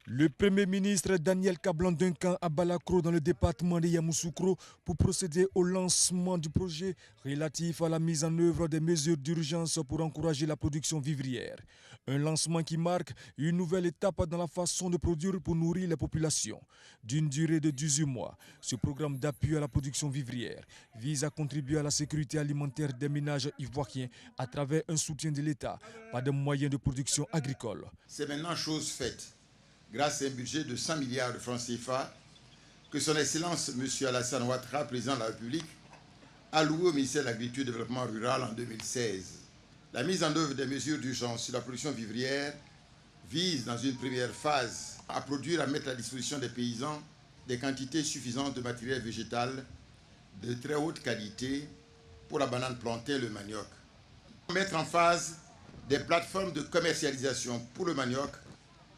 Le Premier ministre Daniel Kablan-Duncan à Balakro dans le département de Yamoussoukro pour procéder au lancement du projet relatif à la mise en œuvre des mesures d'urgence pour encourager la production vivrière. Un lancement qui marque une nouvelle étape dans la façon de produire pour nourrir les populations. D'une durée de 18 mois, ce programme d'appui à la production vivrière vise à contribuer à la sécurité alimentaire des ménages ivoiriens à travers un soutien de l'État par des moyens de production agricole. C'est maintenant chose faite. Grâce à un budget de 100 milliards de francs CFA que son Excellence M. Alassane Ouattara, président de la République, a alloué au ministère de l'Agriculture et du Développement rural en 2016. La mise en œuvre des mesures d'urgence sur la production vivrière vise, dans une première phase, à produire et à mettre à la disposition des paysans des quantités suffisantes de matériel végétal de très haute qualité pour la banane plantain et le manioc. Mettre en phase des plateformes de commercialisation pour le manioc,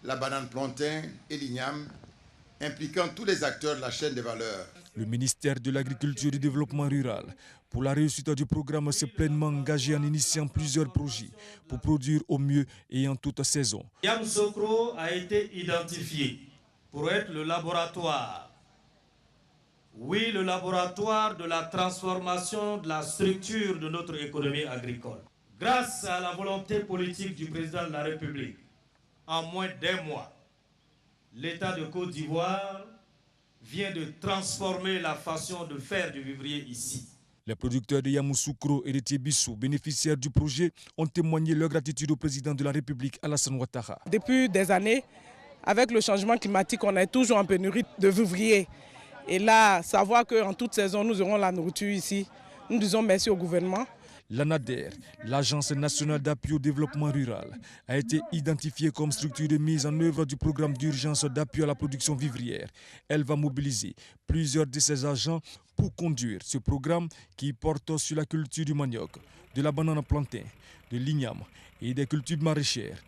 la banane plantain et l'igname, impliquant tous les acteurs de la chaîne des valeurs. Le ministère de l'Agriculture et du Développement rural, pour la réussite du programme, s'est pleinement engagé en initiant plusieurs projets pour produire au mieux et en toute saison. Yamoussoukro a été identifié pour être le laboratoire. Oui, le laboratoire de la transformation de la structure de notre économie agricole. Grâce à la volonté politique du président de la République, en moins d'un mois, l'État de Côte d'Ivoire vient de transformer la façon de faire du vivrier ici. Les producteurs de Yamoussoukro et de Tiébissou, bénéficiaires du projet, ont témoigné leur gratitude au président de la République, Alassane Ouattara. Depuis des années, avec le changement climatique, on est toujours en pénurie de vivriers. Et là, savoir qu'en toute saison, nous aurons la nourriture ici, nous disons merci au gouvernement. L'ANADER, l'Agence nationale d'appui au développement rural, a été identifiée comme structure de mise en œuvre du programme d'urgence d'appui à la production vivrière. Elle va mobiliser plusieurs de ses agents pour conduire ce programme qui porte sur la culture du manioc, de la banane plantain, de l'igname et des cultures maraîchères